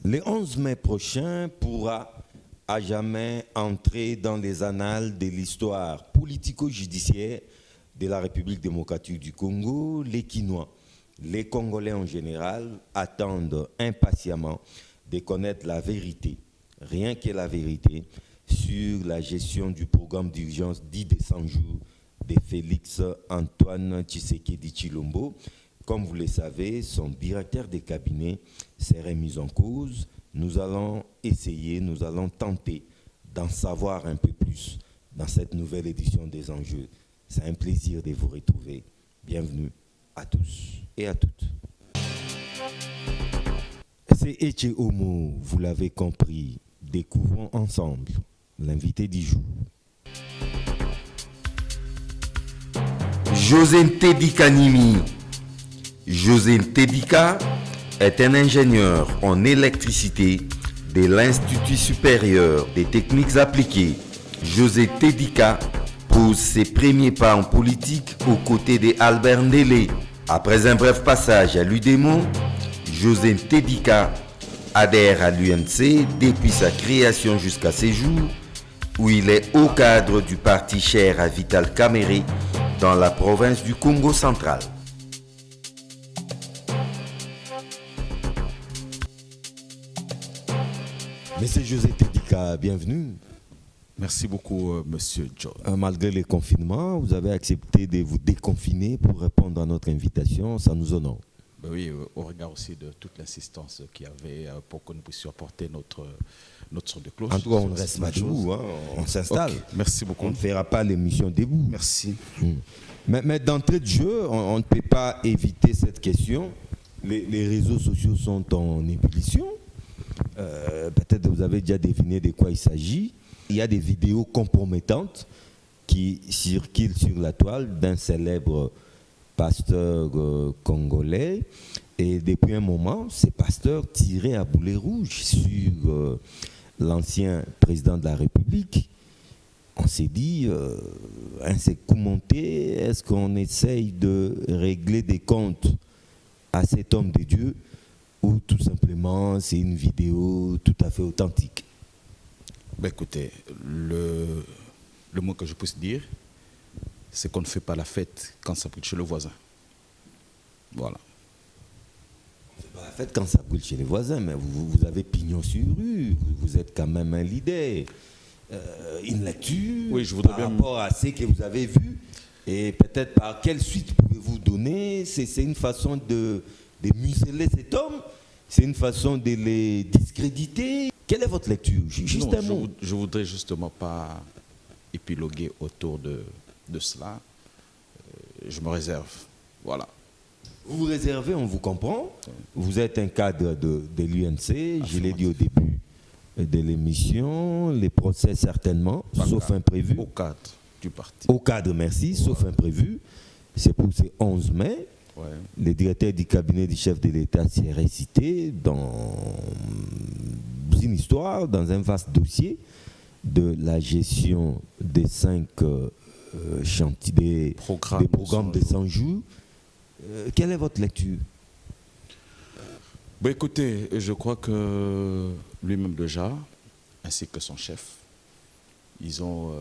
Le 11 mai prochain pourra à jamais entrer dans les annales de l'histoire politico-judiciaire de la République démocratique du Congo. Les Kinois, les Congolais en général, attendent impatiemment de connaître la vérité, rien que la vérité, sur la gestion du programme d'urgence dit des 100 jours de Félix Antoine Tshisekedi Tshilombo. Comme vous le savez, son directeur de cabinet serait mis en cause. Nous allons essayer, nous allons tenter d'en savoir un peu plus dans cette nouvelle édition des Enjeux. C'est un plaisir de vous retrouver. Bienvenue à tous et à toutes. C'est Eche Homo, vous l'avez compris. Découvrons ensemble l'invité du jour. José Ntedika Nimi. José Ntedika est un ingénieur en électricité de l'Institut supérieur des techniques appliquées. José Ntedika pose ses premiers pas en politique aux côtés d'Albert Ndélé. Après un bref passage à l'UDEMO, José Ntedika adhère à l'UNC depuis sa création jusqu'à ses jours, où il est haut cadre du parti cher à Vital Kamerhe dans la province du Congo central. Monsieur José Ntedika, bienvenue. Merci beaucoup, Monsieur John. Malgré les confinements, vous avez accepté de vous déconfiner pour répondre à notre invitation. Ça nous honore. Ben oui, au regard aussi de toute l'assistance qu'il y avait pour que nous puissions apporter notre son de cloche. En tout cas, on ne reste pas debout, hein, on s'installe. Okay, merci beaucoup. On ne fera pas l'émission debout. Merci. Mais d'entrée de jeu, on ne peut pas éviter cette question. Les réseaux sociaux sont en ébullition. Peut-être que vous avez déjà deviné de quoi il s'agit. Il y a des vidéos compromettantes qui circulent sur la toile d'un célèbre pasteur congolais. Et depuis un moment, ces pasteurs tiraient à boulet rouge sur l'ancien président de la République. On s'est dit, un c'est commenté, est-ce qu'on essaye de régler des comptes à cet homme de Dieu ou tout simplement c'est une vidéo tout à fait authentique? Ben écoutez, le mot que je puisse dire, c'est qu'on ne fait pas la fête quand ça brûle chez le voisin. Voilà. On ne fait pas la fête quand ça brûle chez les voisins, mais vous avez pignon sur rue, vous êtes quand même un leader. Une lecture oui, je voudrais par bien rapport à ce que vous avez vu et peut-être par quelle suite pouvez-vous donner. C'est une façon de museler cet homme, c'est une façon de les discréditer. Quelle est votre lecture? Juste un mot. Je voudrais justement pas épiloguer autour de cela. Je me réserve. Voilà. Vous vous réservez, on vous comprend. Vous êtes un cadre de l'UNC, je l'ai dit au début de l'émission. Les procès certainement, sauf imprévu. Au cadre du parti. Au cadre, merci, sauf imprévu. C'est pour ce 11 mai. Ouais. Le directeur du cabinet du chef de l'État s'est récité dans une histoire, dans un vaste dossier de la gestion des 5 chantiers, des programmes de 100 jours. Quelle est votre lecture? Ben écoutez, je crois que lui-même déjà, ainsi que son chef, ils ont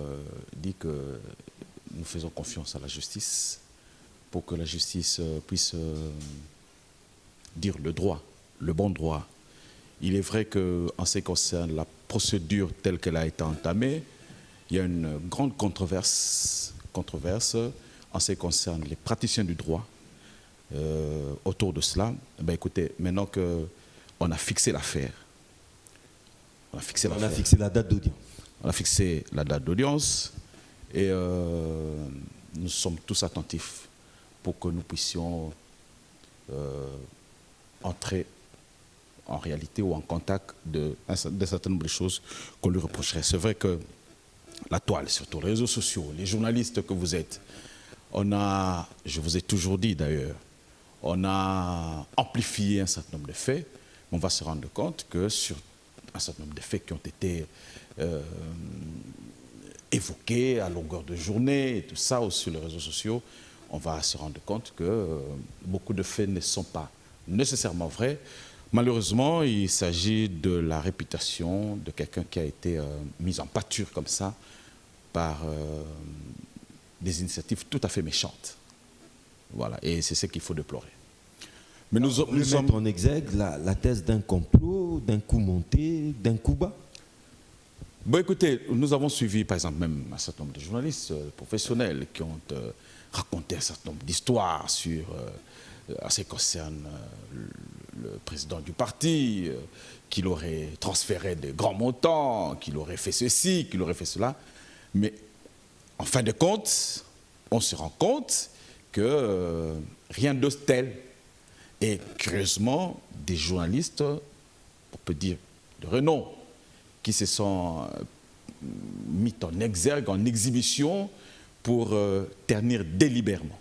dit que nous faisons confiance à la justice pour que la justice puisse dire le droit, le bon droit. Il est vrai qu'en ce qui concerne la procédure telle qu'elle a été entamée, il y a une grande controverse en ce qui concerne les praticiens du droit autour de cela. Ben écoutez, maintenant qu'on a fixé l'affaire, on a fixé la date d'audience. On a fixé la date d'audience et nous sommes tous attentifs pour que nous puissions entrer en réalité ou en contact de certaines nombre de choses qu'on lui reprocherait. C'est vrai que la toile, surtout les réseaux sociaux, les journalistes que vous êtes, je vous ai toujours dit d'ailleurs, on a amplifié un certain nombre de faits, mais on va se rendre compte que sur un certain nombre de faits qui ont été évoqués à longueur de journée et tout ça, ou sur les réseaux sociaux, on va se rendre compte que beaucoup de faits ne sont pas nécessairement vrais. Malheureusement, il s'agit de la réputation de quelqu'un qui a été mis en pâture comme ça par des initiatives tout à fait méchantes. Voilà, et c'est ce qu'il faut déplorer. Mais nous sommes mettre en exergue la thèse d'un complot, d'un coup monté, d'un coup bas. Bon, écoutez, nous avons suivi, par exemple, même un certain nombre de journalistes professionnels qui ont raconté un certain nombre d'histoires sur, en ce qui concerne le président du parti, qu'il aurait transféré de grands montants, qu'il aurait fait ceci, qu'il aurait fait cela. Mais en fin de compte, on se rend compte que rien de tel. Et curieusement, des journalistes, on peut dire de renom, qui se sont mis en exergue, en exhibition, pour ternir délibérément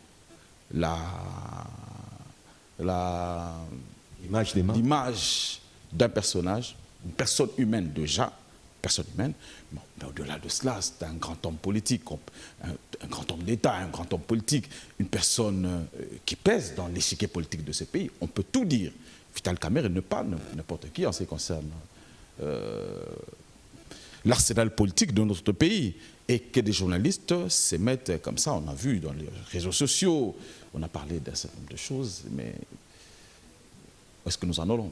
l'image d'un personnage, une personne humaine déjà, personne humaine, mais au-delà de cela, c'est un grand homme politique, un grand homme d'État, un grand homme politique, une personne qui pèse dans l'échiquier politique de ce pays. On peut tout dire. Vital Kamerhe n'est pas n'importe qui en ce qui concerne l'arsenal politique de notre pays. Et que des journalistes se mettent comme ça, on a vu dans les réseaux sociaux, on a parlé d'un certain nombre de choses, mais où est-ce que nous en allons?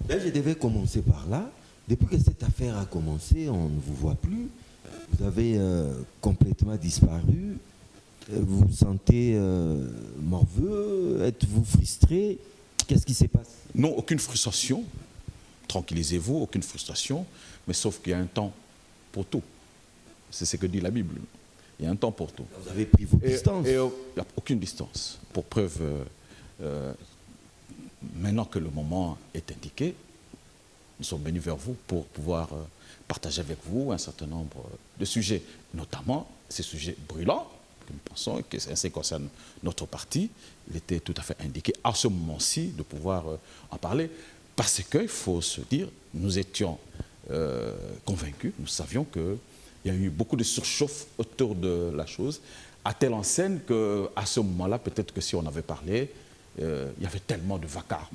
Là, je devais commencer par là. Depuis que cette affaire a commencé, on ne vous voit plus. Vous avez complètement disparu. Vous vous sentez morveux? Êtes-vous frustré? Qu'est-ce qui se passe? Non, aucune frustration. Tranquillisez-vous, aucune frustration. Mais sauf qu'il y a un temps pour tout. C'est ce que dit la Bible. Il y a un temps pour tout. Vous avez pris vos distances. Et il n'y a aucune distance. Pour preuve, maintenant que le moment est indiqué, nous sommes venus vers vous pour pouvoir partager avec vous un certain nombre de sujets, notamment ces sujets brûlants, que nous pensons que ça concerne notre parti. Il était tout à fait indiqué à ce moment-ci de pouvoir en parler, parce qu'il faut se dire, nous étions convaincus, nous savions qu'il y a eu beaucoup de surchauffe autour de la chose, à telle enseigne qu'à ce moment-là, peut-être que si on avait parlé, il y avait tellement de vacarme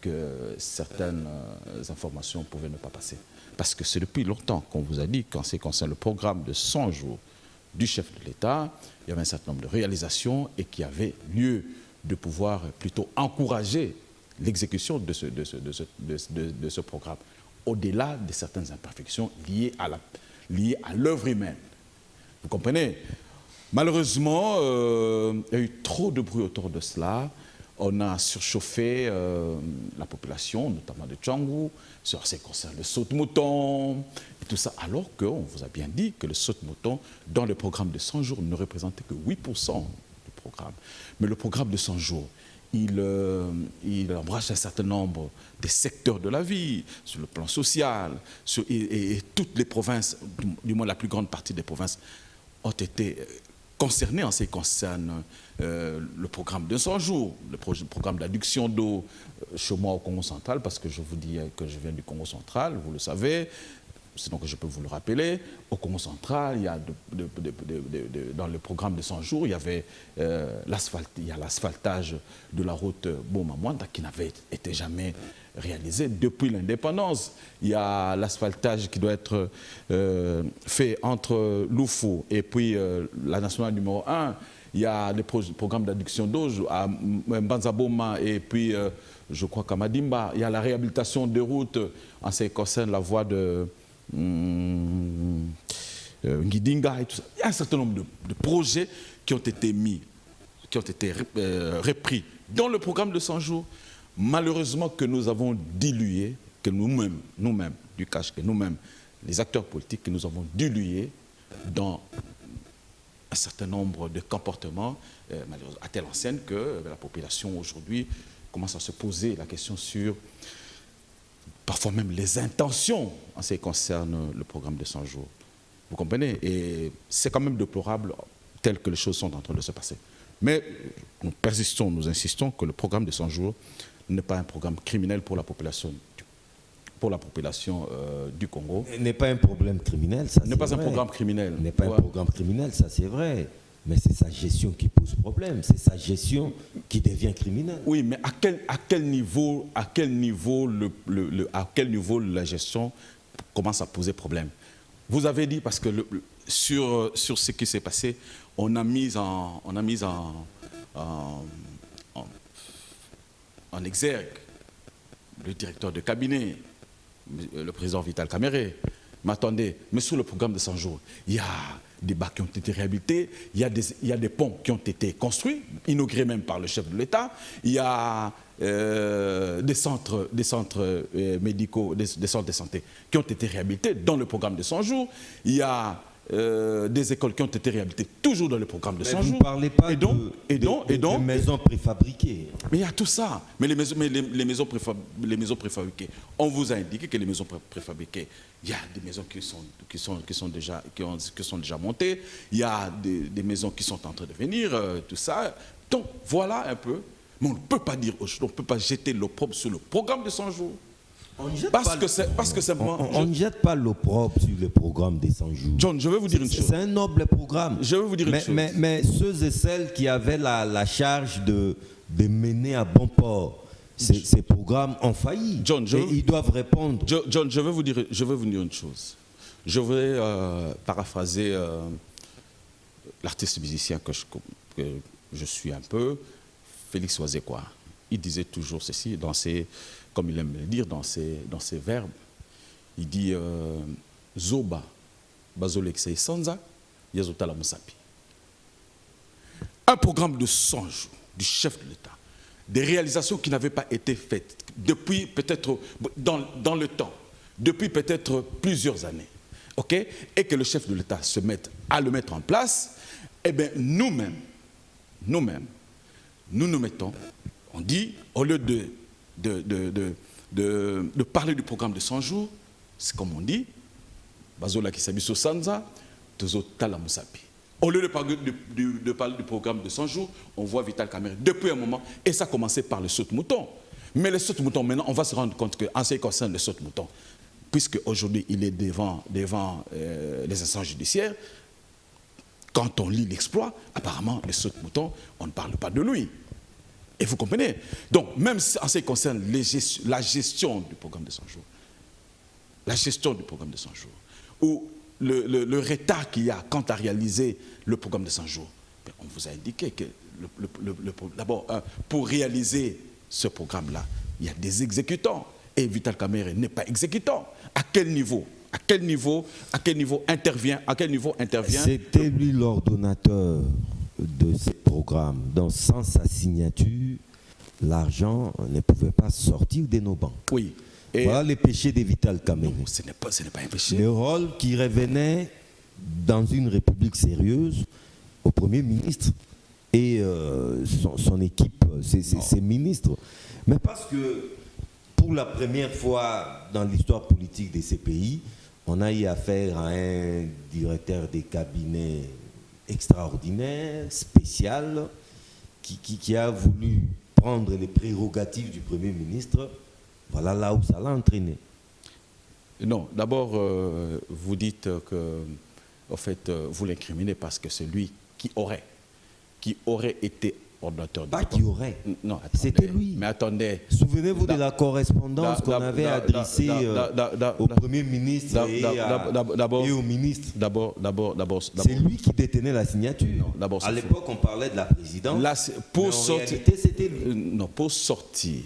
que certaines informations pouvaient ne pas passer. Parce que c'est depuis longtemps qu'on vous a dit qu'en ce qui concerne le programme de 100 jours du chef de l'État, il y avait un certain nombre de réalisations et qu'il y avait lieu de pouvoir plutôt encourager l'exécution de ce programme, au-delà de certaines imperfections liées à l'œuvre humaine. Vous comprenez? Malheureusement, il y a eu trop de bruit autour de cela. On a surchauffé la population, notamment de Tchangou, sur ce qui concerne le saute-mouton, et tout ça, alors qu'on vous a bien dit que le saute-mouton, dans le programme de 100 jours, ne représentait que 8% du programme. Mais le programme de 100 jours, il embrasse un certain nombre de secteurs de la vie, sur le plan social, et toutes les provinces, du moins la plus grande partie des provinces, ont été concernées en ce qui concerne le programme de 100 jours, le programme d'adduction d'eau chez moi au Congo central, parce que je vous dis que je viens du Congo central, vous le savez, sinon que je peux vous le rappeler. Au Congo central, il y a dans le programme de 100 jours, il y avait l'asphaltage de la route Boma-Mwanda qui n'avait été jamais réalisé depuis l'indépendance. Il y a l'asphaltage qui doit être fait entre Loufou et puis la nationale numéro 1. Il y a des programmes d'adduction d'eau à Mbanzaboma et puis je crois qu'à Madimba. Il y a la réhabilitation des routes en ce qui concerne la voie de Ngidinga et tout ça. Il y a un certain nombre de projets qui ont été repris dans le programme de 100 jours. Malheureusement que nous avons dilué, que nous-mêmes, du cash, que nous-mêmes, les acteurs politiques, que nous avons dilué dans un certain nombre de comportements, malheureusement, à telle enseigne que la population aujourd'hui commence à se poser la question sur parfois même les intentions en ce qui concerne le programme de 100 jours. Vous comprenez? Et c'est quand même déplorable tel que les choses sont en train de se passer. Mais nous persistons, nous insistons que le programme de 100 jours n'est pas un programme criminel pour la population du Congo. N'est pas un problème criminel, ça c'est vrai. N'est pas un programme criminel. N'est pas un programme criminel, ça c'est vrai. Mais c'est sa gestion qui pose problème. C'est sa gestion qui devient criminelle. Oui, mais à quel niveau la gestion commence à poser problème? Vous avez dit, parce que sur ce qui s'est passé, on a mis en exergue le directeur de cabinet, le président Vital Kamerhe. Mais attendez, mais sur le programme de 100 jours, il y a des bacs qui ont été réhabilités, il y a des ponts qui ont été construits, inaugurés même par le chef de l'État, il y a des centres médicaux, des centres de santé qui ont été réhabilités dans le programme de 100 jours, il y a des écoles qui ont été réhabilitées toujours dans le programme de 100 jours. Vous ne parlez pas de maisons préfabriquées. Mais il y a tout ça. Mais les maisons préfabriquées, on vous a indiqué que les maisons préfabriquées, il y a des maisons qui sont déjà montées, il y a des maisons qui sont en train de venir, tout ça. Donc voilà un peu. Mais on ne peut pas dire, on ne peut pas jeter l'opprobre sur le programme de 100 jours. On ne jette pas l'opprobre sur le programme des 100 jours. John, je vais vous dire une chose. C'est un noble programme. Je vais vous dire une chose. Mais ceux et celles qui avaient la charge de mener à bon port ces programmes ont failli. John, ils doivent répondre. John, je vais vous dire une chose. Je vais paraphraser l'artiste musicien que je suis un peu, Félix Wazekwa. Il disait toujours ceci, comme il aime le dire, dans ses verbes. Il dit Zoba, Bazolekse Sanza, Yazotala Musapi. Un programme de 100 jours du chef de l'État, des réalisations qui n'avaient pas été faites depuis peut-être dans le temps, depuis peut-être plusieurs années, ok, et que le chef de l'État se mette à le mettre en place, eh bien nous-mêmes, nous nous mettons, on dit, au lieu de parler du programme de 100 jours, c'est comme on dit, Bazola Kisabiso Sanza, Tozo Talamusapi. Au lieu de parler du programme de 100 jours, on voit Vital Kamerhe depuis un moment, et ça a commencé par le saute-mouton. Mais le saute-mouton, maintenant, on va se rendre compte qu'en ce qui concerne le saute-mouton, puisque aujourd'hui il est devant les instances judiciaires, quand on lit l'exploit, apparemment, le saute-mouton, on ne parle pas de lui. Et vous comprenez? Donc, même en ce qui concerne la gestion du programme de 100 jours, ou le retard qu'il y a quant à réaliser le programme de 100 jours, on vous a indiqué que, d'abord, pour réaliser ce programme-là, il y a des exécutants. Et Vital Kamerhe n'est pas exécutant. À quel niveau intervient C'était lui l'ordonnateur de ces programmes. Donc sans sa signature, l'argent ne pouvait pas sortir de nos banques. Oui. Et voilà les péchés de Vital Kamerhe. Non, ce n'est pas un péché. Le rôle qui revenait dans une république sérieuse au Premier ministre et son équipe, ses ministres. Mais parce que pour la première fois dans l'histoire politique de ces pays, on a eu affaire à un directeur de cabinet extraordinaire, spécial, qui a voulu prendre les prérogatives du Premier ministre. Voilà là où ça l'a entraîné. Non, d'abord, vous dites que, en fait, vous l'incriminez parce que c'est lui qui aurait été ordonnateur. Pas qui aurait. Non, c'était lui. Mais attendez. Souvenez-vous de la correspondance qu'on avait adressée au Premier ministre et au ministre. D'abord. C'est lui qui détenait la signature. Non, à l'époque, on parlait de la présidence. Là, pour sortir, c'était lui. Non, pour sortir,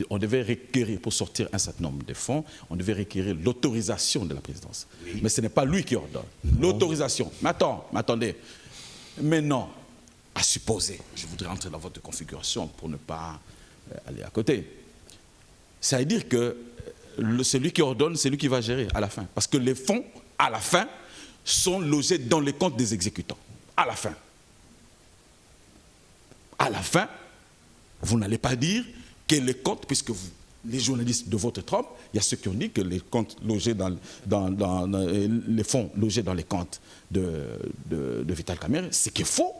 on devait requérir, pour sortir un certain nombre de fonds, on devait requérir l'autorisation de la présidence. Oui. Mais ce n'est pas lui qui ordonne. L'autorisation. Mais attendez. Mais non. À supposer, je voudrais entrer dans votre configuration pour ne pas aller à côté. Ça veut dire que celui qui ordonne, c'est lui qui va gérer à la fin. Parce que les fonds, à la fin, sont logés dans les comptes des exécutants. À la fin. À la fin, vous n'allez pas dire que les comptes, puisque les journalistes de votre trompe, il y a ceux qui ont dit que les comptes logés les fonds logés dans les comptes de Vital Kamerhe, c'est qu'il faut.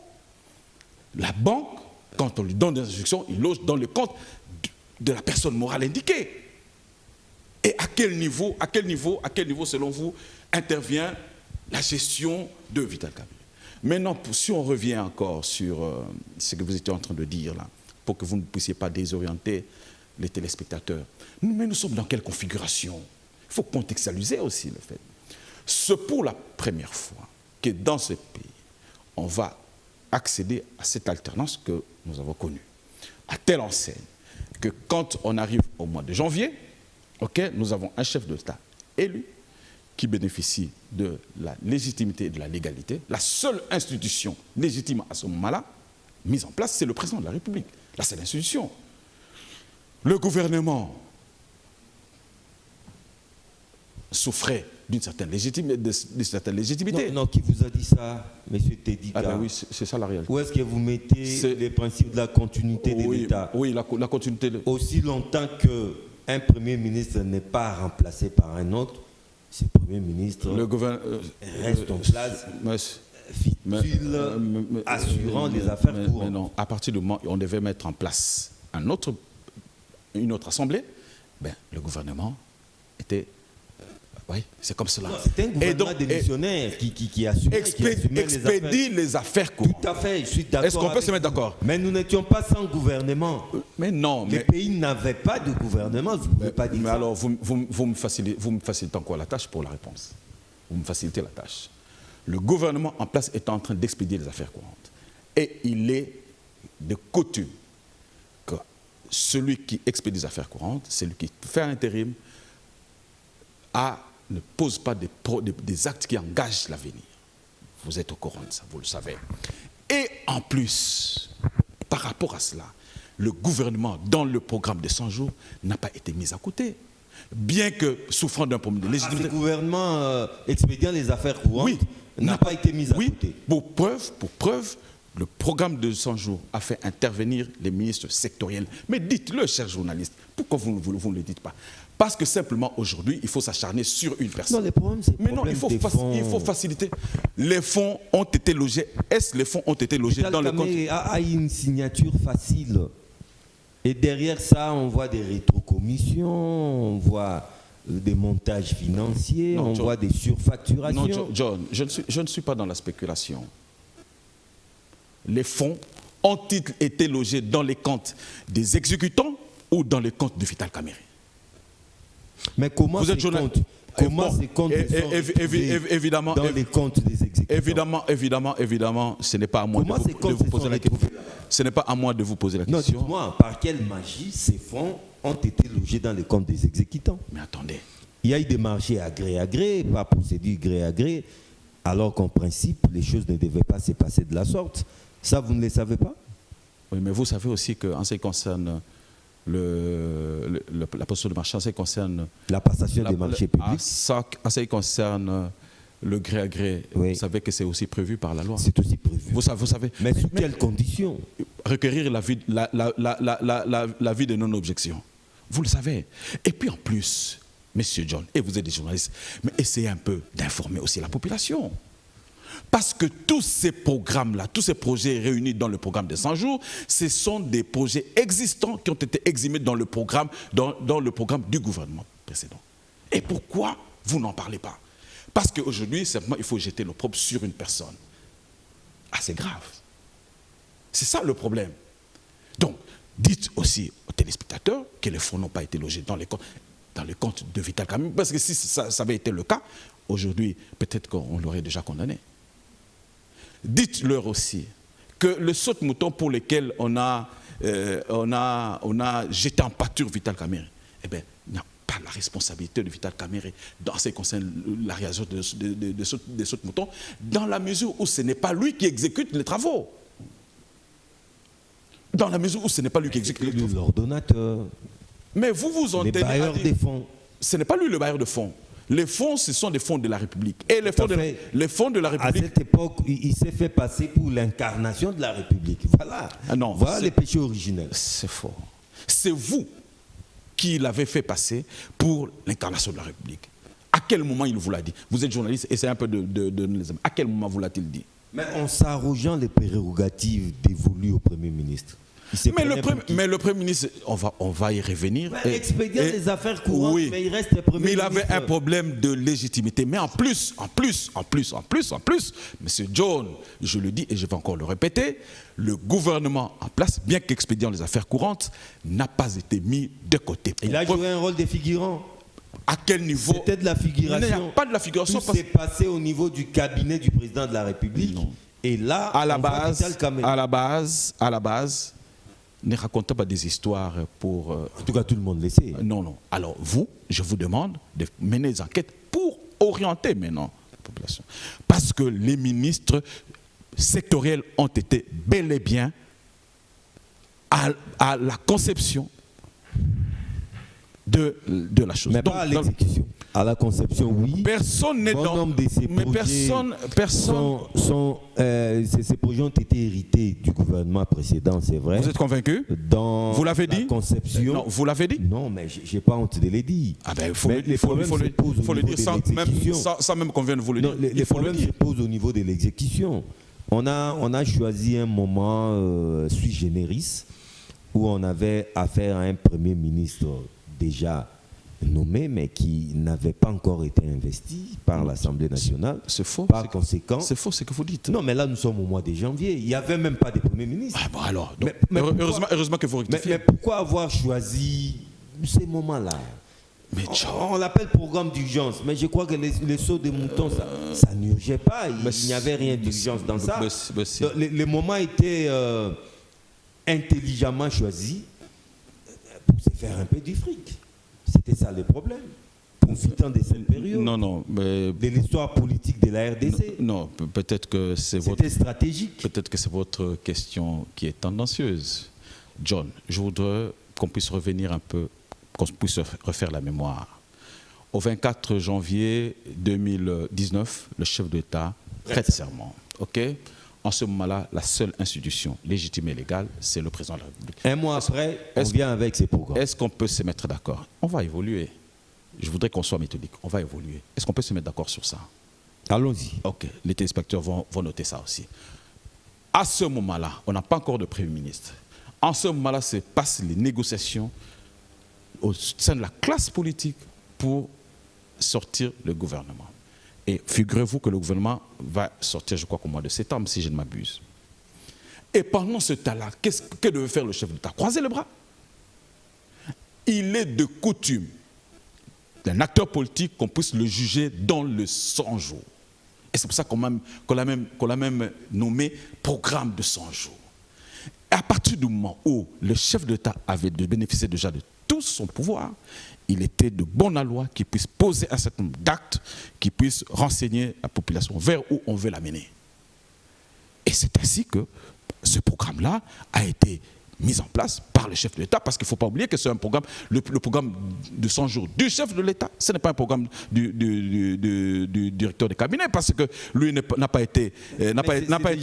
la banque, quand on lui donne des instructions, il loge dans le compte de la personne morale indiquée. Et à quel niveau, selon vous, intervient la gestion de Vital Kamerhe? Maintenant, si on revient encore sur ce que vous étiez en train de dire là, pour que vous ne puissiez pas désorienter les téléspectateurs, mais nous sommes dans quelle configuration? Il faut contextualiser aussi le fait. C'est pour la première fois que dans ce pays, on va accéder à cette alternance que nous avons connue, à telle enseigne que quand on arrive au mois de janvier, nous avons un chef de l'État élu qui bénéficie de la légitimité et de la légalité. La seule institution légitime à ce moment-là, mise en place, c'est le président de la République. Là, c'est l'institution. Le gouvernement souffrait d'une certaine légitimité. Non, qui vous a dit ça, M. Tedika? Ah ben oui, c'est ça la réalité. Où est-ce que vous mettez les principes de la continuité de l'État? Oui, la continuité. Aussi longtemps qu'un Premier ministre n'est pas remplacé par un autre, ce Premier ministre reste en place, assurant les affaires courantes. Non, à partir du moment où on devait mettre en place une autre assemblée, le gouvernement était... Oui, c'est comme cela. C'est un gouvernement démissionnaire qui expédie les affaires courantes. Tout à fait, je suis d'accord. Est-ce qu'on peut se mettre d'accord? Mais nous n'étions pas sans gouvernement. Mais non. Le pays n'avait pas de gouvernement, vous ne pouvez pas dire ça. Mais alors, vous me facilitez encore la tâche pour la réponse. Vous me facilitez la tâche. Le gouvernement en place est en train d'expédier les affaires courantes. Et il est de coutume que celui qui expédie les affaires courantes, celui qui fait un intérim, ne pose pas des actes qui engagent l'avenir. Vous êtes au courant de ça, vous le savez. Et en plus, par rapport à cela, le gouvernement, dans le programme des 100 jours, n'a pas été mis à côté. Bien que souffrant d'un problème de légitimité... Le gouvernement expédiant les affaires courantes n'a pas été mis à côté. Pour preuve, le programme de 100 jours a fait intervenir les ministres sectoriels. Mais dites-le, chers journalistes, pourquoi vous ne le dites pas? Parce que simplement aujourd'hui, il faut s'acharner sur une personne. Non, les problèmes, c'est mais non, il faut faciliter. Les fonds ont été logés. Est-ce les fonds ont été logés dans le compte? A une signature facile. Et derrière ça, on voit des rétrocommissions, on voit des montages financiers, on voit des surfacturations. Non, John, je ne suis pas dans la spéculation. Les fonds ont-ils été logés dans les comptes des exécutants ou dans les comptes de Vital Kamerhe? Mais comment ces comptes évidemment, dans les comptes des exécutants? Évidemment, ce n'est pas à moi de vous poser la question. Ce n'est pas à moi de vous poser la question. Non, dites-moi, par quelle magie ces fonds ont été logés dans les comptes des exécutants? Mais attendez. Il y a eu des marchés à gré, par procédure gré à gré, alors qu'en principe, les choses ne devaient pas se passer de la sorte. Ça, vous ne le savez pas? Oui, mais vous savez aussi qu'en ce qui concerne la posture de marché, en ce qui concerne la passation des marchés publics, en ce qui concerne le gré à gré, vous savez que c'est aussi prévu par la loi. C'est aussi prévu. Vous savez. Mais sous quelles conditions? Requérir l'avis de non-objection. Vous le savez. Et puis en plus, Monsieur John, et vous êtes des journalistes, mais essayez un peu d'informer aussi la population. Parce que tous ces programmes-là, tous ces projets réunis dans le programme des 100 jours, ce sont des projets existants qui ont été exhumés dans le programme, dans le programme du gouvernement précédent. Et pourquoi vous n'en parlez pas? Parce qu'aujourd'hui, simplement, il faut jeter l'opprobre sur une personne. Assez grave. C'est ça le problème. Donc, dites aussi aux téléspectateurs que les fonds n'ont pas été logés dans les comptes de Vital Kamerhe. Parce que si ça avait été le cas, aujourd'hui, peut-être qu'on l'aurait déjà condamné. Dites-leur aussi que le saute-mouton pour lequel on a jeté en pâture Vital Kamerhe, eh bien, il n'y a pas la responsabilité de Vital Kamerhe dans ce qui concerne la réalisation des saute-moutons, dans la mesure où ce n'est pas lui qui exécute les travaux. Dans la mesure où ce n'est pas lui qui exécute les travaux. L'ordonnateur. Mais vous en tenez à dire... Le bailleur des fonds. Ce n'est pas lui le bailleur de fonds. Les fonds, ce sont des fonds de la République. Et les fonds de la République... À cette époque, il s'est fait passer pour l'incarnation de la République. Voilà. Voilà les péchés originels. C'est faux. C'est vous qui l'avez fait passer pour l'incarnation de la République. À quel moment il vous l'a dit? Vous êtes journaliste, essayez un peu de nous les aimer. À quel moment vous l'a-t-il dit? Mais en s'arrogeant les prérogatives dévolues au Premier ministre. Mais le Premier ministre, on va y revenir. Expédient les affaires courantes, oui, mais il reste Premier ministre. Mais il avait un problème de légitimité. Mais en plus, Monsieur John, je le dis et je vais encore le répéter, le gouvernement en place, bien qu'expédiant les affaires courantes, n'a pas été mis de côté. Il a joué un rôle de figurant. À quel niveau? C'était de la figuration. Il n'y a pas de la figuration. Tout s'est passé au niveau du cabinet du président de la République. Non. Et là, à la base, ne racontez pas des histoires pour... En tout cas, tout le monde le sait. Non. Alors vous, je vous demande de mener des enquêtes pour orienter maintenant la population. Parce que les ministres sectoriels ont été bel et bien à la conception de la chose. Mais pas à l'exécution. À la conception, oui. Personne n'est bon dans... nombre de ces Mais projets personne... ces projets ont été hérités du gouvernement précédent, c'est vrai. Vous êtes convaincu? Dans vous l'avez la dit? Conception. Non, vous l'avez dit? Non, mais j'ai pas honte de le dire. Ah ben, il faut le dire sans même qu'on vienne vous le dire. Les problèmes se posent au niveau de l'exécution. On a choisi un moment sui generis où on avait affaire à un Premier ministre déjà nommé, mais qui n'avait pas encore été investi par l'Assemblée nationale. C'est faux. Par conséquent... C'est faux ce que vous dites. Non, mais là, nous sommes au mois de janvier. Il n'y avait même pas de Premier ministre. Ah bon, alors, donc, mais heureusement que vous rectifiez. Mais pourquoi avoir choisi ces moments-là? On l'appelle programme d'urgence, mais je crois que les sauts de moutons, ça n'urgeait pas. Il n'y avait rien d'urgence dans ça. Les moments étaient intelligemment choisis pour se faire un peu du fric. C'était ça le problème. Profitant de cette période. Non, mais... de l'histoire politique de la RDC. Non, peut-être que c'était stratégique. Peut-être que c'est votre question qui est tendancieuse. John, je voudrais qu'on puisse revenir un peu, qu'on puisse refaire la mémoire. Au 24 janvier 2019, le chef de l'État prête serment. Ok? En ce moment-là, la seule institution légitime et légale, c'est le président de la République. Un mois après, on vient avec ses programmes. Est-ce qu'on peut se mettre d'accord? On va évoluer. Je voudrais qu'on soit méthodique. On va évoluer. Est-ce qu'on peut se mettre d'accord sur ça? Allons-y. Ok, les téléspectateurs vont noter ça aussi. À ce moment-là, on n'a pas encore de Premier ministre. En ce moment-là, se passent les négociations au sein de la classe politique pour sortir le gouvernement. Et figurez-vous que le gouvernement va sortir, je crois, qu'au mois de septembre, si je ne m'abuse. Et pendant ce temps-là, que devait faire le chef d'État? Croiser les bras. Il est de coutume d'un acteur politique qu'on puisse le juger dans le 100 jours. Et c'est pour ça qu'on l'a même nommé programme de 100 jours. Et à partir du moment où le chef d'État avait bénéficié déjà de tout son pouvoir, il était de bon aloi qu'il puisse poser un certain nombre d'actes qui puissent renseigner la population vers où on veut l'amener. Et c'est ainsi que ce programme-là a été mis en place par le chef de l'État, parce qu'il ne faut pas oublier que c'est un programme, le programme de 100 jours du chef de l'État, ce n'est pas un programme du directeur de cabinet, parce que lui n'a pas été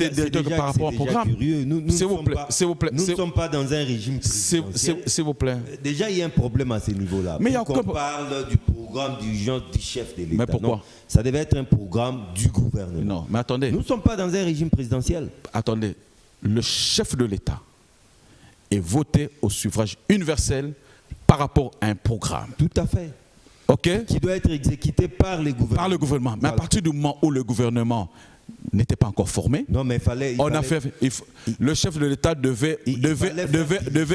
directeur par rapport au programme. S'il vous plaît. Nous ne sommes pas dans un régime présidentiel. S'il vous plaît. Déjà, il y a un problème à ce niveau-là. Mais on parle du programme d'urgence du chef de l'État. Mais pourquoi? Non, ça devait être un programme du gouvernement. Non, mais attendez. Nous ne sommes pas dans un régime présidentiel. Attendez. Le chef de l'État est voté au suffrage universel par rapport à un programme. Tout à fait. OK? Qui doit être exécuté par les gouvernements. Par le gouvernement. Mais à partir du moment où le gouvernement n'était pas encore formé, non, mais le chef de l'État devait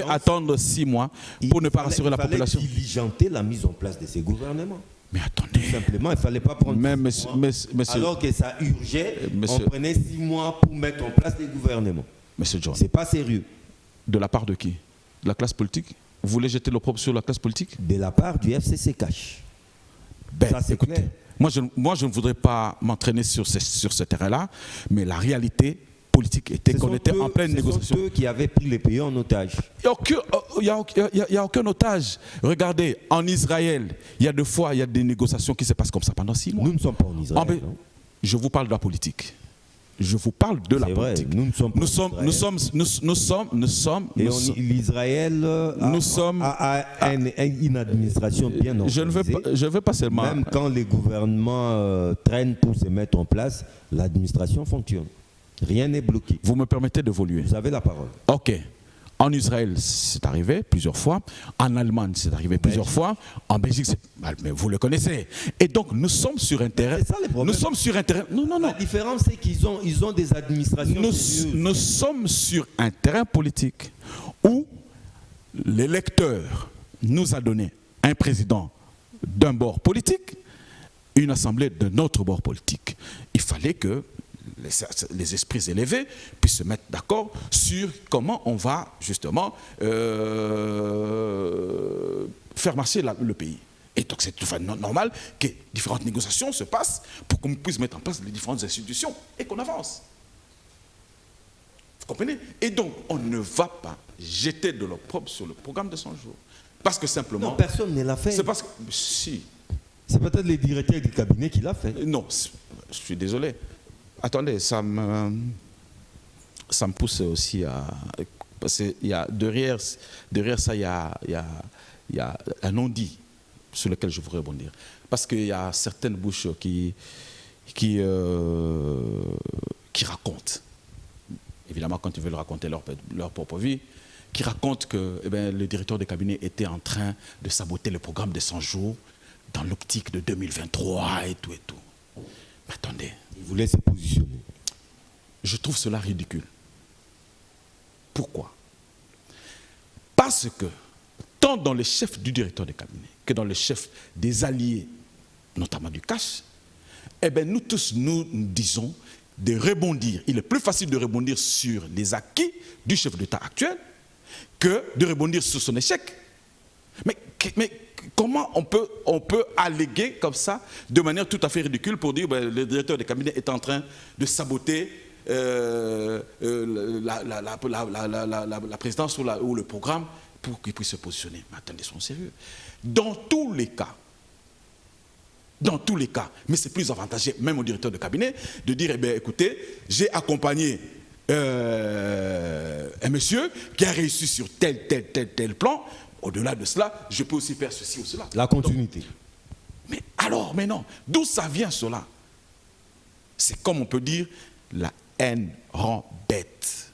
attendre 6 mois pour ne pas rassurer la population. Il fallait diligenter la mise en place de ces gouvernements. Mais attendez. Tout simplement, il ne fallait pas prendre 6 mois. Alors que ça urgeait, on prenait 6 mois pour mettre en place les gouvernements. Monsieur John. C'est pas sérieux. De la part de qui? De la classe politique? Vous voulez jeter l'opprobre sur la classe politique? De la part du FCC Cash. Ça, c'est clair. Moi, je ne voudrais pas m'entraîner sur ce terrain-là, mais la réalité politique était qu'on était en pleine négociation. Ce sont eux qui avaient pris les pays en otage. Il n'y a aucun otage. Regardez, en Israël, il y a des négociations qui se passent comme ça pendant 6 mois. Nous ne sommes pas en Israël. Je vous parle de la politique. Je vous parle de la politique. Vrai, l'Israël a une administration bien organisée. Je ne veux pas seulement... Même quand les gouvernements traînent pour se mettre en place, l'administration fonctionne. Rien n'est bloqué. Vous me permettez d'évoluer? Vous avez la parole. Ok. En Israël, c'est arrivé plusieurs fois. En Allemagne, c'est arrivé plusieurs fois. En Belgique, mais vous le connaissez. Et donc, nous sommes sur un terrain. C'est ça le problème. Nous sommes sur un terrain. Non. La différence, c'est qu'ils ont, des administrations. Nous sommes sur un terrain politique où l'électeur nous a donné un président d'un bord politique, une assemblée d'un autre bord politique. Il fallait que les esprits élevés puissent se mettre d'accord sur comment on va justement faire marcher le pays. Et donc c'est tout à fait normal que différentes négociations se passent pour qu'on puisse mettre en place les différentes institutions et qu'on avance. Vous comprenez? Et donc on ne va pas jeter de l'opprobre sur le programme de 100 jours. Parce que simplement... Non, personne ne l'a fait. C'est parce que... Si. C'est peut-être le directeur du cabinet qui l'a fait. Non, je suis désolé. Attendez, ça me pousse aussi à... Parce qu'il y a derrière ça, il y a un non-dit sur lequel je voudrais rebondir. Parce qu'il y a certaines bouches qui racontent, évidemment quand ils veulent raconter leur propre vie, qui racontent que le directeur de cabinet était en train de saboter le programme de 100 jours dans l'optique de 2023 et tout et tout. Mais attendez. Il voulait se positionner. Je trouve cela ridicule. Pourquoi? Parce que, tant dans les chefs du directeur de cabinet que dans les chefs des alliés, notamment du cash, nous tous, nous disons de rebondir. Il est plus facile de rebondir sur les acquis du chef d'État actuel que de rebondir sur son échec. Mais comment on peut alléguer comme ça, de manière tout à fait ridicule, pour dire que le directeur de cabinet est en train de saboter la présidence ou le programme pour qu'il puisse se positionner? Mais attendez, soyons sérieux. Dans tous les cas, mais c'est plus avantageux, même au directeur de cabinet, de dire, écoutez, j'ai accompagné un monsieur qui a réussi sur tel plan. Au-delà de cela, je peux aussi faire ceci ou cela. La continuité. Donc, mais non. D'où ça vient cela? C'est comme on peut dire, la haine rend bête.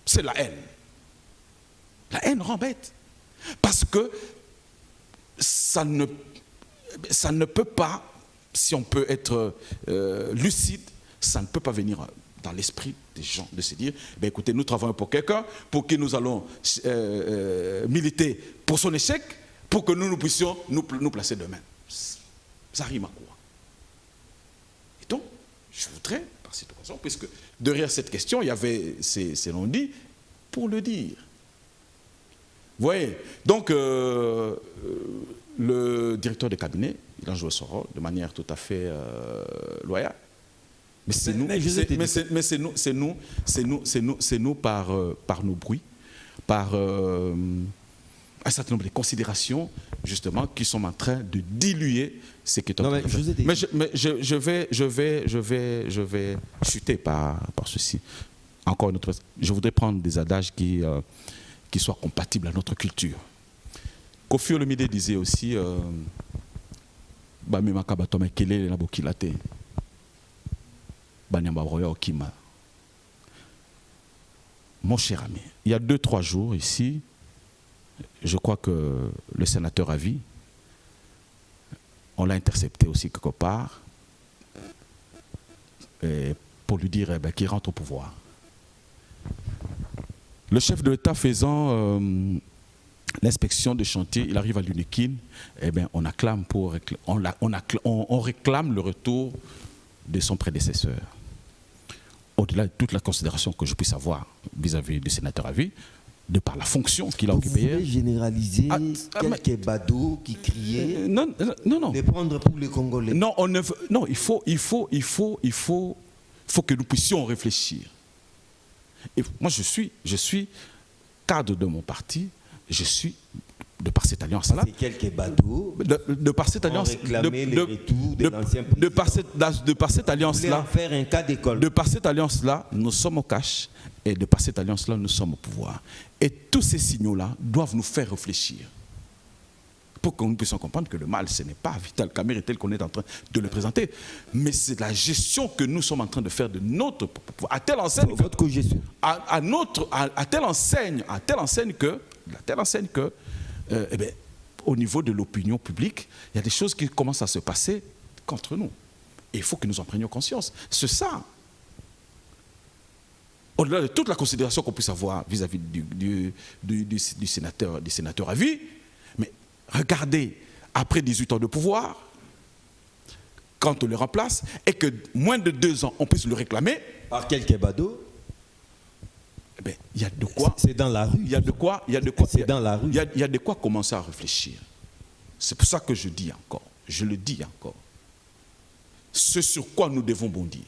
C'est la haine. La haine rend bête. Parce que ça ne peut pas, si on peut être lucide, ça ne peut pas venir dans l'esprit des gens de se dire, écoutez, nous travaillons pour quelqu'un, pour qui nous allons militer pour son échec, pour que nous puissions nous placer demain. Ça rime à quoi? Et donc, je voudrais, par cette occasion, puisque derrière cette question, il y avait ces non-dits, pour le dire. Vous voyez? Donc, le directeur de cabinet, il a joué son rôle de manière tout à fait loyale. Mais c'est nous par nos bruits, par un certain nombre de considérations, justement, qui sont en train de diluer ce qui est en train de faire. Mais je vais chuter par ceci. Encore une autre fois, je voudrais prendre des adages qui soient compatibles à notre culture. Kofi Olomide disait aussi mon cher ami, il y a 2-3 jours ici, je crois que le sénateur à vie, on l'a intercepté aussi quelque part pour lui dire qu'il rentre au pouvoir. Le chef de l'État faisant l'inspection de chantier, il arrive à l'UNIKIN, on réclame le retour de son prédécesseur. Au-delà de toute la considération que je puisse avoir vis-à-vis du sénateur à vie, de par la fonction qu'il a occupée. Vous voulez généraliser quelques badauds qui criaient non. Les prendre pour les Congolais. Non, il faut que nous puissions réfléchir. Et moi, je suis cadre de mon parti, je suis de par cette alliance-là. C'est quelques badauds. De par cette alliance. De par cette alliance-là. Faire un cas d'école. De par cette alliance-là, nous sommes au cash. Et de par cette alliance-là, nous sommes au pouvoir. Et tous ces signaux-là doivent nous faire réfléchir. pour que nous puissions comprendre que le mal, ce n'est pas Vital Kamerhe tel qu'on est en train de le présenter, mais c'est la gestion que nous sommes en train de faire de notre, à telle enseigne, Votre co-gestion. à telle enseigne que, eh bien, au niveau de l'opinion publique, il y a des choses qui commencent à se passer contre nous. Et il faut que nous en prenions conscience. C'est ça. Au-delà de toute la considération qu'on puisse avoir vis-à-vis du sénateur à vie, mais regardez, après 18 ans de pouvoir, quand on le remplace, et que moins de 2 ans, on puisse le réclamer. Par quel Kebado? Eh bien, il y a de quoi. C'est dans la rue. Il y a de quoi. C'est dans la rue. Il y a de quoi commencer à réfléchir. C'est pour ça que je dis encore, je le dis encore, ce sur quoi nous devons bondir,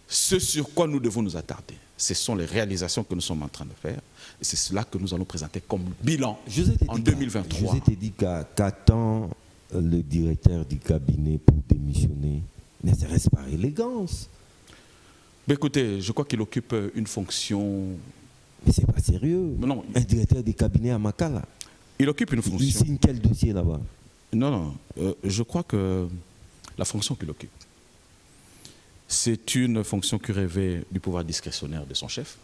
ce sur quoi nous devons nous attarder, ce sont les réalisations que nous sommes en train de faire, et c'est cela que nous allons présenter comme bilan en 2023. Je t'ai dit qu'attend le directeur du cabinet pour démissionner, ne serait-ce par élégance? Mais écoutez, je crois qu'il occupe une fonction... Mais c'est pas sérieux. Non, un directeur du cabinet à Makala. Il occupe une fonction... Il signe quel dossier là-bas? Non, je crois que la fonction qu'il occupe, c'est une fonction qui revêt du pouvoir discrétionnaire de son chef.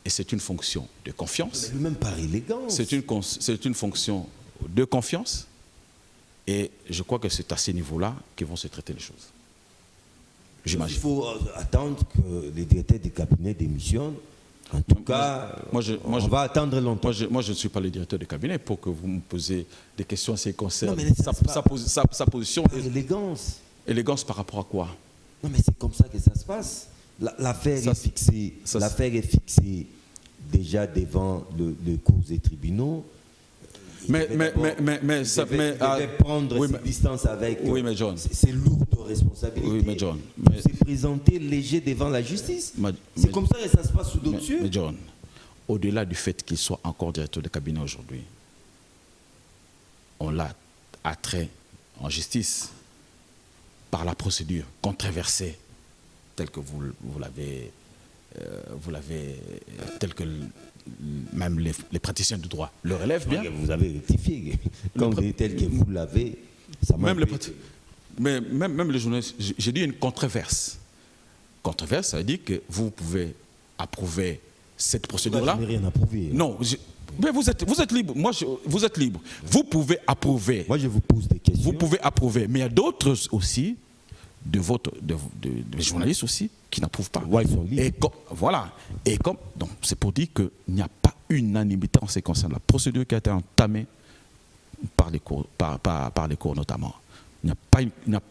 Et c'est une fonction de confiance. Mais même par élégance. C'est une fonction de confiance. Et je crois que c'est à ce niveau-là qu'ils vont se traiter les choses. J'imagine. Il faut attendre que les directeurs du cabinet démissionnent. En tout cas, on va attendre longtemps. Moi, je ne suis pas le directeur de cabinet pour que vous me posez des questions à ce qui concerne sa position. Par élégance. Élégance par rapport à quoi? Non, mais c'est comme ça que ça se passe. L'affaire est fixée. L'affaire est fixée déjà devant les cours et tribunaux. Mais prendre ses distances avec. Oui, mais John. C'est lourd de responsabilité. Oui, mais John. C'est présenté léger devant la justice. C'est comme ça que ça se passe sous d'autres cieux. Mais John, au-delà du fait qu'il soit encore directeur de cabinet aujourd'hui, on l'a attrait en justice par la procédure controversée telle que vous l'avez, telle que même les praticiens du droit le relèvent bien. Vous avez rectifié. Comme tel que vous l'avez, ça m'a même les journalistes, j'ai dit une controverse. Controverse, ça veut dire que vous pouvez approuver cette procédure-là. Je n'ai rien approuvé. Non, mais vous êtes libre. Vous êtes libre. Vous pouvez approuver. Moi, je vous pose des questions. Vous pouvez approuver. Mais il y a d'autres aussi, des journalistes aussi, qui n'approuvent pas. Ouais, ils sont libres. Voilà. Et comme, donc, c'est pour dire qu'il n'y a pas unanimité en ce qui concerne la procédure qui a été entamée par les cours, par les cours notamment. Il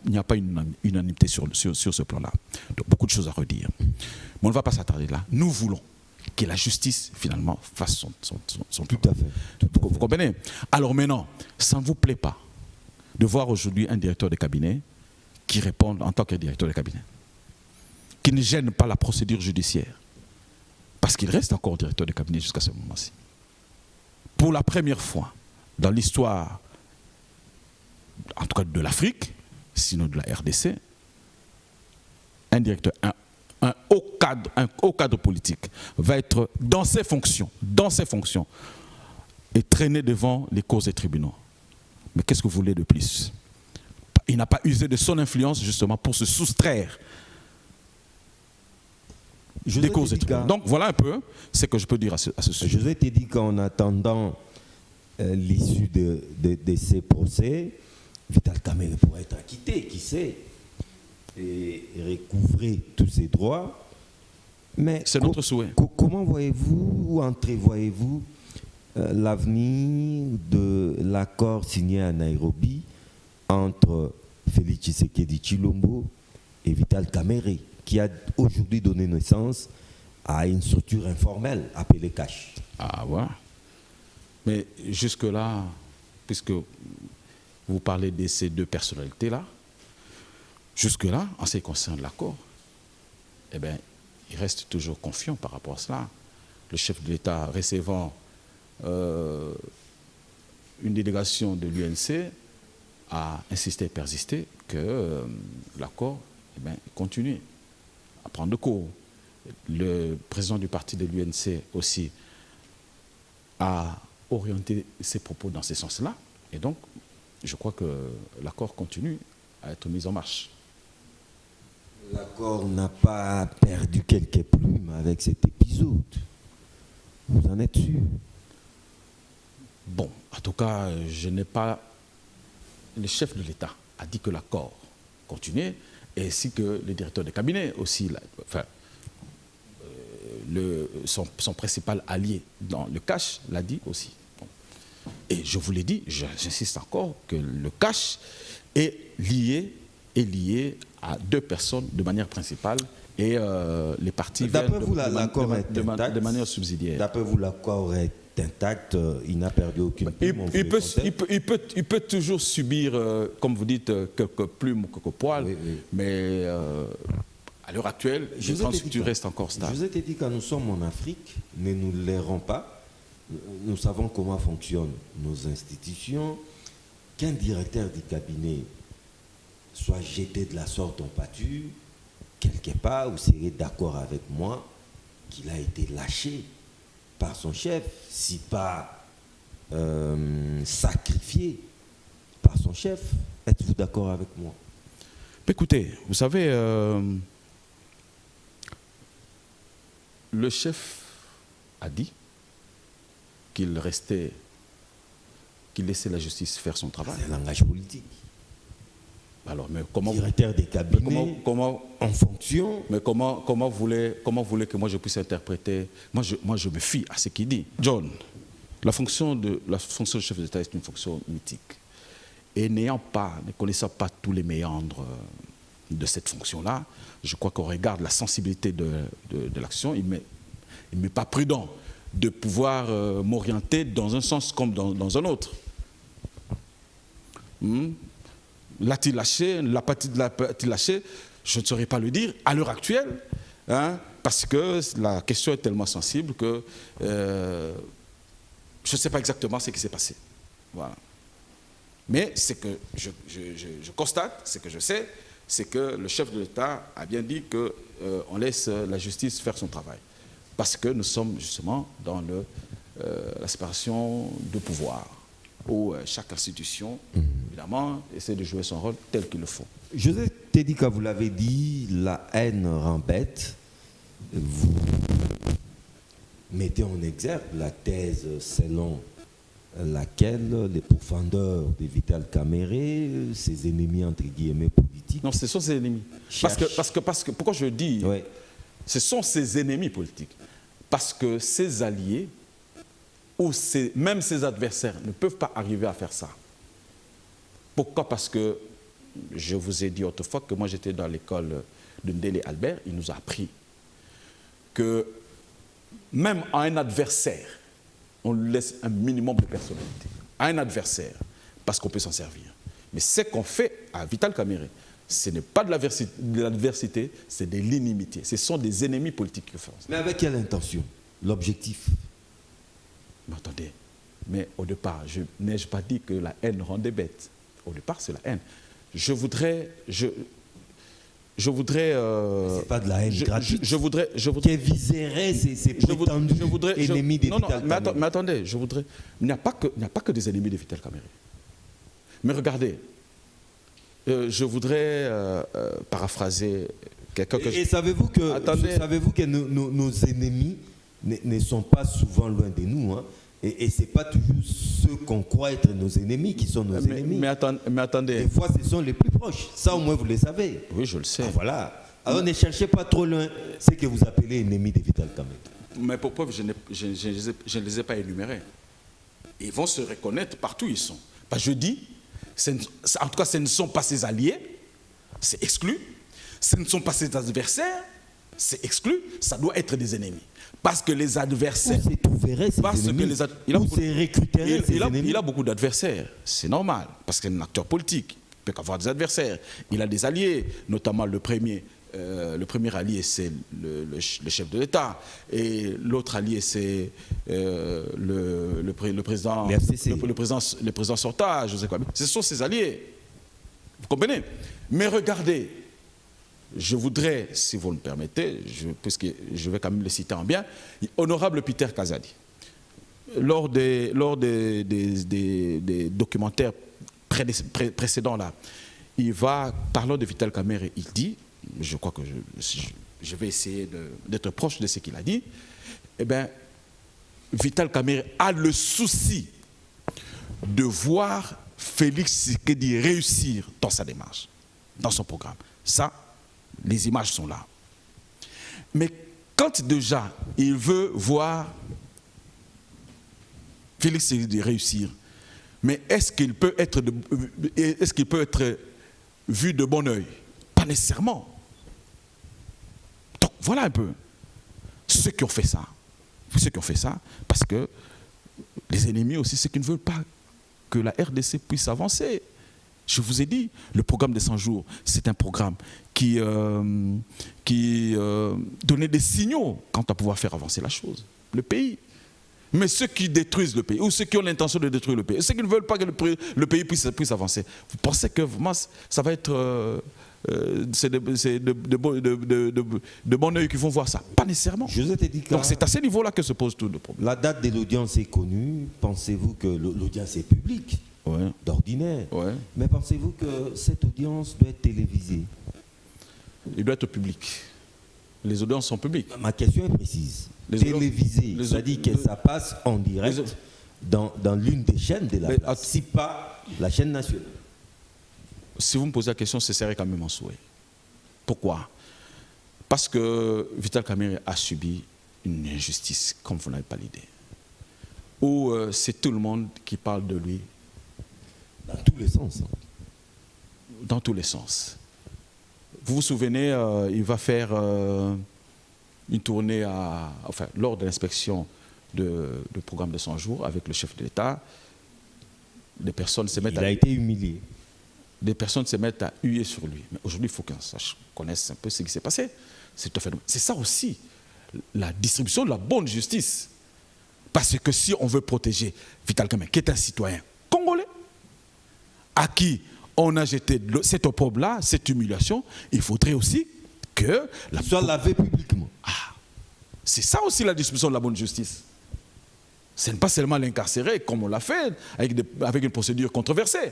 n'y a pas une unanimité sur ce plan-là. Donc, beaucoup de choses à redire. Mais on ne va pas s'attarder là. Nous voulons que la justice, finalement, fasse son Tout à fait. Vous comprenez? Alors maintenant, ça ne vous plaît pas de voir aujourd'hui un directeur de cabinet qui répond en tant que directeur de cabinet, qui ne gêne pas la procédure judiciaire, parce qu'il reste encore directeur de cabinet jusqu'à ce moment-ci. Pour la première fois dans l'histoire, en tout cas de l'Afrique, sinon de la RDC, un directeur, un haut cadre politique va être dans ses fonctions, et traîné devant les cours et tribunaux. Mais qu'est-ce que vous voulez de plus? Il n'a pas usé de son influence justement pour se soustraire des causes et tribunaux. Donc voilà un peu ce que je peux dire à ce sujet. Je t'ai dit qu'en attendant l'issue de ces procès, Vital Kamerhe pourrait être acquitté, qui sait, et recouvrer tous ses droits. Mais c'est notre souhait. Comment voyez-vous ou entrevoyez-vous l'avenir de l'accord signé à Nairobi entre Félix Tshisekedi Tshilombo et Vital Kamerhe, qui a aujourd'hui donné naissance à une structure informelle appelée CASH? Ah ouais. Mais jusque-là, puisque vous parlez de ces deux personnalités-là, jusque-là, en ce qui concerne l'accord, eh bien, il reste toujours confiant par rapport à cela. Le chef de l'État recevant une délégation de l'UNC a insisté et persisté que l'accord continue à prendre cours. Le président du parti de l'UNC aussi a orienté ses propos dans ce sens-là. Et donc, je crois que l'accord continue à être mis en marche. L'accord n'a pas perdu quelques plumes avec cet épisode. Vous en êtes sûr? Bon, en tout cas, je n'ai pas... Le chef de l'État a dit que l'accord continuait, ainsi que le directeur de cabinet aussi, son principal allié dans le cash l'a dit aussi. Bon. Et je vous l'ai dit, j'insiste encore, que le cash est lié à deux personnes de manière principale et les partis D'après vous, l'accord est intact de manière subsidiaire. D'après vous, l'accord est intact, il n'a perdu aucune plume. Il peut toujours subir, comme vous dites, quelques plumes, quelques poils, oui. Mais à l'heure actuelle, je pense que tu restes encore stable. Je vous ai dit, quand nous sommes en Afrique, ne nous l'airons pas. Nous savons comment fonctionnent nos institutions. Qu'un directeur du cabinet soit jeté de la sorte en pâture, quelque part, vous serez d'accord avec moi qu'il a été lâché par son chef, si pas sacrifié par son chef. Êtes-vous d'accord avec moi? Écoutez, vous savez, le chef a dit qu'il laissait la justice faire son travail. C'est un langage politique. Alors, mais comment directeur des cabinets en fonction. Mais comment voulez que moi je puisse interpréter? Moi je me fie à ce qu'il dit. John, la fonction de chef d'État est une fonction mythique. Et ne connaissant pas tous les méandres de cette fonction-là, je crois qu'on regarde la sensibilité de l'action. Il m'est pas prudent de pouvoir m'orienter dans un sens comme dans un autre. L'a-t-il lâché? L'a-t-il lâché? Je ne saurais pas le dire à l'heure actuelle, parce que la question est tellement sensible que je ne sais pas exactement ce qui s'est passé. Voilà. Mais ce que je constate, ce que je sais, c'est que le chef de l'État a bien dit qu'on laisse la justice faire son travail. Parce que nous sommes justement dans la séparation de pouvoir, où chaque institution, évidemment, essaie de jouer son rôle tel qu'il le faut. José Tedika, vous l'avez dit, la haine rend bête. Vous mettez en exergue la thèse selon laquelle les profondeurs de Vital Kamerhe, ses ennemis entre guillemets politiques... Non, ce sont ses ennemis. Parce que pourquoi je dis, ce sont ses ennemis politiques. Parce que ses alliés, ou même ses adversaires, ne peuvent pas arriver à faire ça. Pourquoi? Parce que, je vous ai dit autrefois que moi j'étais dans l'école de Ndélé Albert, il nous a appris que même à un adversaire, on lui laisse un minimum de personnalité. À un adversaire, parce qu'on peut s'en servir. Mais ce qu'on fait à Vital Kamerhe, ce n'est pas de l'adversité, c'est de l'inimitié. Ce sont des ennemis politiques qui font ça. Mais avec quelle intention? L'objectif? Mais attendez, mais au départ, n'ai-je pas dit que la haine rendait bête? Au départ, c'est la haine. Je voudrais... C'est pas de la haine gratuite. Je voudrais qui viserait ces prétendus ennemis de Vital Kamerhe. Mais attendez, il n'y a pas que des ennemis de Vital Kamerhe. Mais regardez, je voudrais paraphraser quelqu'un que... Et savez-vous que nos ennemis ne sont pas souvent loin de nous, hein? Et ce n'est pas toujours ceux qu'on croit être nos ennemis qui sont nos ennemis. Mais attendez. Des fois, ce sont les plus proches. Ça, au moins, vous le savez. Oui, je le sais. Voilà. Alors, ne cherchez pas trop loin ce que vous appelez ennemis de Vital Kamerhe. Mais pour preuve, je ne les ai pas énumérés. Ils vont se reconnaître partout où ils sont. Parce que je dis, en tout cas, ce ne sont pas ses alliés, c'est exclu. Ce ne sont pas ses adversaires, c'est exclu. Ça doit être des ennemis. Parce que les adversaires... Il a beaucoup d'adversaires, c'est normal, parce qu'il est un acteur politique, il peut avoir des adversaires. Il a des alliés, notamment le premier allié, c'est le chef de l'État, et l'autre allié, c'est le président Sorta, je sais quoi. Ce sont ses alliés, vous comprenez? Mais regardez, je voudrais, si vous le permettez, puisque je vais quand même le citer en bien, honorable Peter Kazadi. lors des documentaires précédents, là, il va, parlant de Vital Kamerhe, il dit, je crois que je vais essayer d'être proche de ce qu'il a dit, eh bien, Vital Kamerhe a le souci de voir Félix Tshisekedi réussir dans sa démarche, dans son programme. Ça, les images sont là. Mais quand déjà il veut voir Félix Tshisekedi réussir, mais est-ce qu'il peut être vu de bon oeil? Pas nécessairement. Donc voilà un peu ceux qui ont fait ça. Ceux qui ont fait ça, parce que les ennemis aussi, ceux qui ne veulent pas que la RDC puisse avancer. Je vous ai dit, le programme des 100 jours, c'est un programme qui donnait des signaux quant à pouvoir faire avancer la chose, le pays. Mais ceux qui détruisent le pays, ou ceux qui ont l'intention de détruire le pays, ceux qui ne veulent pas que le pays puisse avancer, vous pensez que vraiment, ça va être... c'est de bon oeil qui vont voir ça? Pas nécessairement. Donc c'est à ce niveau-là que se pose tout le problème. La date de l'audience est connue. Pensez-vous que l'audience est publique? Ouais. D'ordinaire. Ouais. Mais pensez-vous que cette audience doit être télévisée? Il doit être public. Les audiences sont publiques. Ma question est précise. Télévisée, c'est-à-dire que ça passe en direct dans l'une des chaînes de la place, si pas la chaîne nationale. Si vous me posez la question, ce serait quand même un souhait. Pourquoi? Parce que Vital Kamerhe a subi une injustice, comme vous n'avez pas l'idée. Où c'est tout le monde qui parle de lui. Dans tous les sens. Dans tous les sens. Vous vous souvenez, il va faire une tournée lors de l'inspection du programme de 100 jours avec le chef de l'État. Des personnes se mettent Il a été humilié. Des personnes se mettent à huer sur lui. Mais aujourd'hui, il faut qu'on connaisse un peu ce qui s'est passé. C'est ça aussi, la distribution de la bonne justice. Parce que si on veut protéger Vital Kamerhe, qui est un citoyen congolais, à qui on a jeté cet opprobre-là, cette humiliation, il faudrait aussi que... soit lavé publiquement. C'est ça aussi la distribution de la bonne justice. Ce n'est pas seulement l'incarcérer, comme on l'a fait, avec une procédure controversée.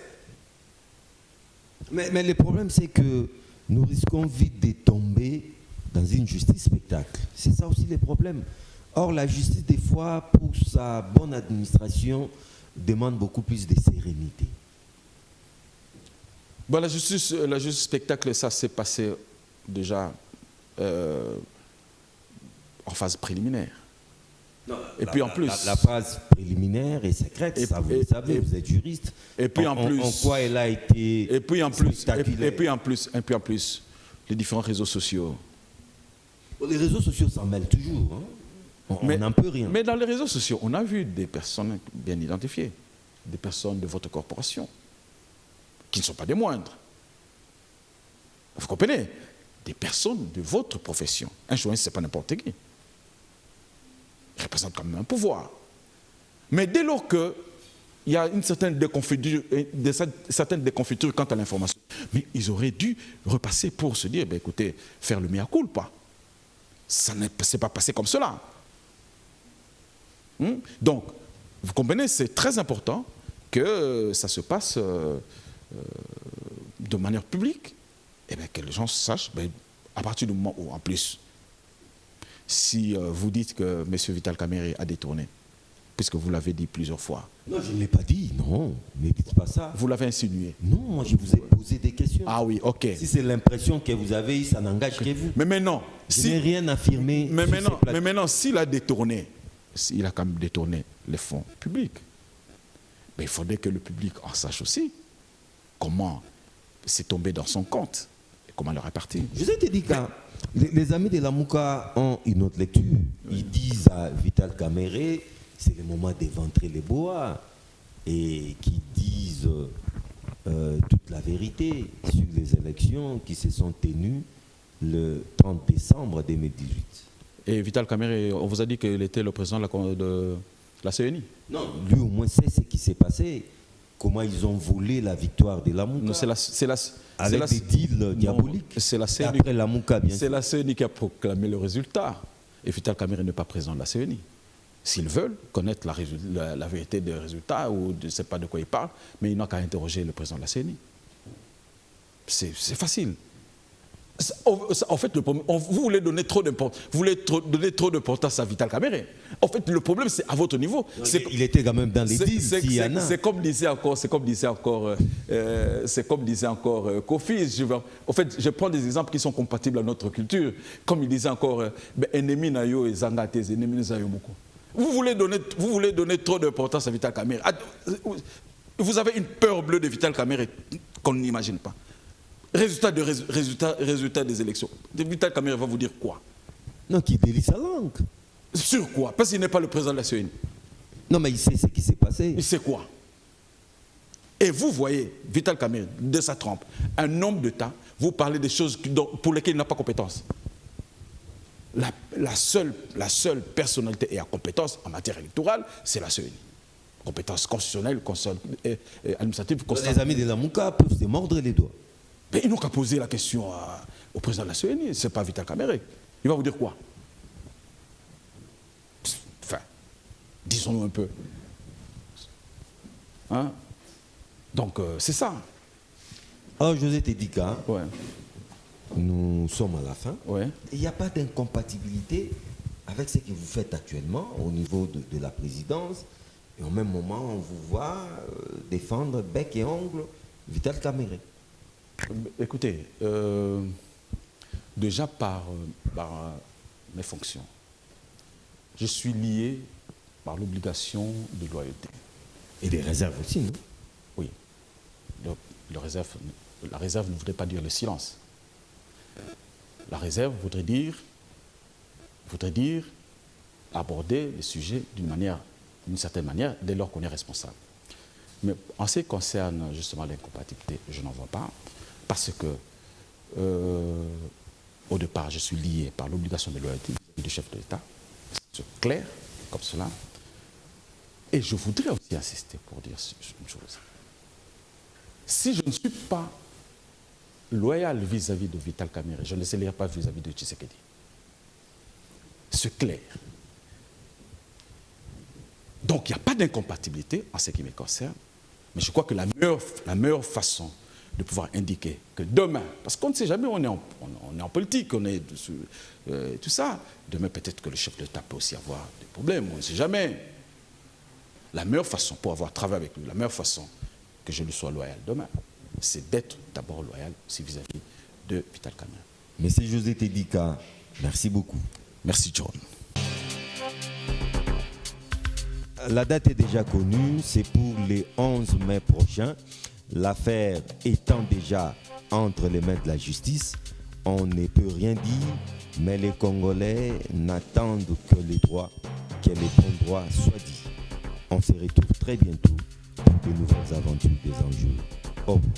Mais le problème, c'est que nous risquons vite de tomber dans une justice spectacle. C'est ça aussi le problème. Or, la justice, des fois, pour sa bonne administration, demande beaucoup plus de sérénité. Bon, la justice spectacle, ça s'est passé déjà en phase préliminaire. Non, et puis en plus, la phase préliminaire est secrète, ça vous le savez, vous êtes juriste. Et puis en plus, en quoi elle a été et puis en plus, spectaculaire. et puis en plus, les différents réseaux sociaux. Les réseaux sociaux s'en mêlent toujours. Hein. On n'en peut rien. Mais dans les réseaux sociaux, on a vu des personnes bien identifiées, des personnes de votre corporation, qui ne sont pas des moindres. Vous comprenez? Des personnes de votre profession. Un journaliste, ce n'est pas n'importe qui. Il représente quand même un pouvoir. Mais dès lors qu'il y a une certaine déconfiture quant à l'information, mais ils auraient dû repasser pour se dire, ben écoutez, faire le mea culpa. Ça ne s'est pas passé comme cela. Donc, vous comprenez, c'est très important que ça se passe de manière publique, et bien que les gens sachent, ben, à partir du moment où, en plus, si vous dites que M. Vital Kamerhe a détourné, puisque vous l'avez dit plusieurs fois. Non, je ne l'ai pas dit, non, ne dites pas ça. Vous l'avez insinué. Non, moi je vous ai posé des questions. Ah oui, ok. Si c'est l'impression que vous avez, ça n'engage que vous. Mais maintenant, je n'ai rien affirmé. Mais maintenant, s'il a détourné, s'il a quand même détourné les fonds publics, mais il faudrait que le public en sache aussi comment c'est tombé dans son compte et comment le répartir. Je vous ai dit que les amis de la Mouka ont une autre lecture. Ils disent à Vital Kamerhe, c'est le moment d'éventrer les bois, et qui disent toute la vérité sur les élections qui se sont tenues le 30 décembre 2018. Et Vital Kamerhe, on vous a dit qu'il était le président de la CENI? Non, lui au moins sait ce qui s'est passé. Comment ils ont volé la victoire de la Mouka. Avec des deals diaboliques. C'est la CENI. Après la Mouka, bien sûr. C'est la CENI qui a proclamé le résultat. Et Vital Kamerhe n'est pas président de la CENI. s'ils veulent connaître la vérité des résultats ou je ne sais pas de quoi ils parlent, mais ils n'ont qu'à interroger le président de la CENI. C'est facile. En fait, le problème, vous voulez donner trop d'importance à Vital Kamerhe. En fait, le problème, c'est à votre niveau. Il était quand même dans les 10. C'est comme disait encore Kofi. En fait, je prends des exemples qui sont compatibles à notre culture. Comme il disait encore, ennemi nayo et zangate, ennemi nayo moko. Vous voulez donner trop d'importance à Vital Kamerhe. Vous avez une peur bleue de Vital Kamerhe qu'on n'imagine pas. Résultat des élections. Vital Kamerhe va vous dire quoi? Non, qui délie sa langue. Sur quoi? Parce qu'il n'est pas le président de la CENI. Non, mais il sait ce qui s'est passé. Il sait quoi? Et vous voyez, Vital Kamerhe, de sa trempe, un nombre de temps, vous parlez des choses pour lesquelles il n'a pas compétence. La seule personnalité et à compétence en matière électorale, c'est la CENI. Compétence constitutionnelle, administrative, les amis de la Mouka peuvent se mordre les doigts. Mais ils n'ont qu'à poser la question au président de la CENI, ce n'est pas Vital Kamerhe. Il va vous dire quoi? Enfin, disons-nous un peu. Hein? Donc, c'est ça. Alors, José Tedika, ouais. Nous sommes à la fin. Ouais. Il n'y a pas d'incompatibilité avec ce que vous faites actuellement au niveau de la présidence. Et au même moment, on vous voit défendre bec et ongle Vital Kamerhe. Écoutez, déjà par mes fonctions, je suis lié par l'obligation de loyauté. Et des réserves aussi, non? Oui. La réserve ne voudrait pas dire le silence. La réserve voudrait dire aborder les sujets d'une certaine manière, dès lors qu'on est responsable. Mais en ce qui concerne justement l'incompatibilité, je n'en vois pas. Parce que, au départ, je suis lié par l'obligation de loyauté du chef de l'État. C'est clair, comme cela. Et je voudrais aussi insister pour dire une chose. Si je ne suis pas loyal vis-à-vis de Vital Kamerhe, je ne serai pas vis-à-vis de Tshisekedi. C'est clair. Donc, il n'y a pas d'incompatibilité en ce qui me concerne. Mais je crois que la meilleure façon de pouvoir indiquer que demain, parce qu'on ne sait jamais, on est en politique, on est tout ça, demain peut-être que le chef de l'État peut aussi avoir des problèmes, on ne sait jamais. La meilleure façon pour avoir travaillé avec lui, la meilleure façon que je lui sois loyal demain, c'est d'être d'abord loyal aussi vis-à-vis de Vital Kamerhe. Monsieur José Tedika, merci beaucoup. Merci John. La date est déjà connue, c'est pour les 11 mai prochain. L'affaire étant déjà entre les mains de la justice, on ne peut rien dire, mais les Congolais n'attendent que les bons droits soient dits. On se retrouve très bientôt pour de nouvelles aventures des enjeux. Au revoir.